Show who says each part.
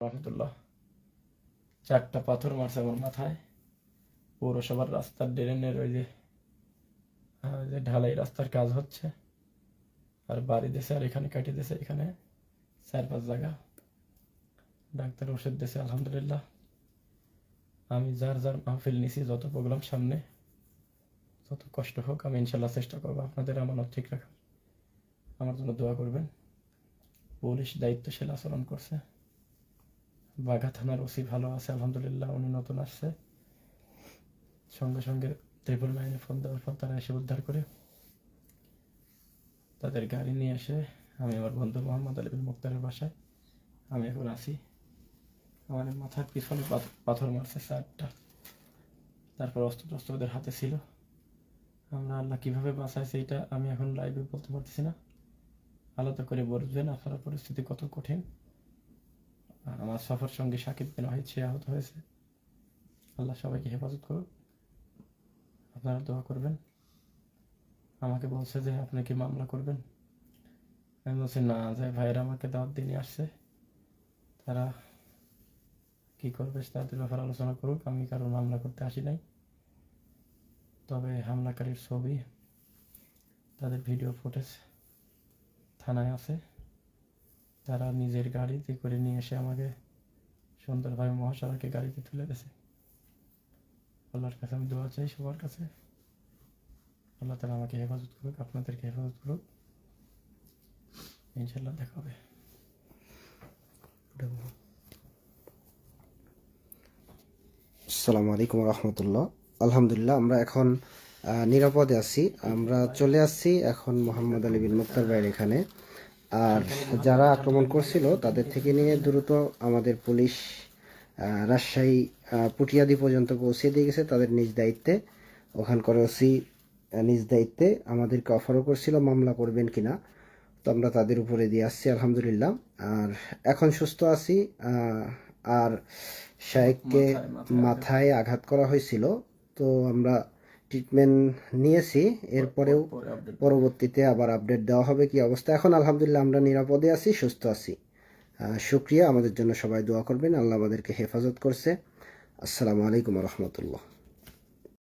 Speaker 1: রহমতুল্লাহ। 4টা পাথর মারছে আমার মাথায়। পৌরসভার রাস্তার ড্রেনের ওই যে ঢালাই রাস্তার কাজ হচ্ছে, আর বাড়ি দিয়েছে, আর এখানে কাটি দিয়েছে, এখানে 4-5 জায়গা। ডাক্তার ওষুধ দিয়েছে আলহামদুলিল্লাহ। আমি যার মাহফিল নিছি, যত প্রোগ্রাম সামনে, যত কষ্ট হোক, আমি ইনশাল্লাহ চেষ্টা করবো আপনাদের আমানত ঠিক রাখার। আমার জন্য দোয়া করবেন। পুলিশ দায়িত্বশীল আচরণ করছে। বাঘা থানার ওসি ভালো আছে আলহামদুলিল্লাহ, উনি নতুন আসছে। সঙ্গে সঙ্গে 999-এ ফোন দেওয়ার পর তারা এসে উদ্ধার করে তাদের গাড়ি নিয়ে এসে আমি আমার বন্ধু মোহাম্মদ আলী বিন মুক্তারের বাসায় আমি এখন আছি। আমার মাথার পিছনে পাথর মারছে 4টা। তারপর অস্ত্র ওদের হাতে ছিল। আমরা আল্লাহ কিভাবে বাঁচাইছে এটা আমি এখন লাইভে বলতে পারতেছি না। আলাদা করে বলবেন আপনার পরিস্থিতি কত কঠিন। আমার সফর সঙ্গী সাকিব বিন ওয়াহিদ সে আহত হয়েছে। আল্লাহ সবাইকে হেফাজত করুন। আপনারা দোয়া করবেন। আমাকে বলছে যে আপনি কি মামলা করবেন। আমি বলছি না, যে ভাইয়েরা আমাকে দাওয়াত দিয়ে নিয়ে আসছে, তারা কি করবে তাদের ব্যাপারে আলোচনা করুক। আমি কারো মামলা করতে আসি নাই। তবে হামলাকারীর ছবি, তাদের ভিডিও ফুটেজ থানায় আছে। তারা নিজের গাড়িতে করে নিয়ে এসে আমাকে সুন্দরভাবে মহাসড়কে গাড়িতে তুলে দিয়েছে। আল্লাহর কাছে আমি দোয়া চাই সবার কাছে, আল্লাহ তাআলা আমাকে হেফাজত করুক, আপনাদেরকে হেফাজত করুক। ইনশাল্লাহ দেখা হবে।
Speaker 2: আসসালামু আলাইকুম রহমতুল্লাহ। আলহামদুলিল্লাহ, আমরা এখন নিরাপদে আছি। আমরা চলে আসছি এখন মোহাম্মদ আলী বিন মুক্তার ভাইয়ের এখানে। আর যারা আক্রমণ করছিল তাদের থেকে নিয়ে দ্রুত আমাদের পুলিশ রাজশাহী পুটিয়াদি পর্যন্ত পৌঁছে দিয়ে গেছে তাদের নিজ দায়িত্বে। ওখানকার ওসি নিজ দায়িত্বে আমাদেরকে অফারও করছিল মামলা করবেন কিনা, তো আমরা তাদের উপরে দিয়ে আসছি আলহামদুলিল্লাহ। আর এখন সুস্থ আছি। আর শায়েককে মাথায় আঘাত করা হয়েছিল, তো আমরা ট্রিটমেন্ট নিয়েছি। এরপরেও পরবর্তীতে আবার আপডেট দেওয়া হবে কি অবস্থা। এখন আলহামদুলিল্লাহ আমরা নিরাপদে আছি, সুস্থ আছি। শুক্রিয়া, আমাদের জন্য সবাই দোয়া করবেন। আল্লাহ আমাদেরকে হেফাজত করছে। আসসালামু আলাইকুম রহমতুল্লাহ।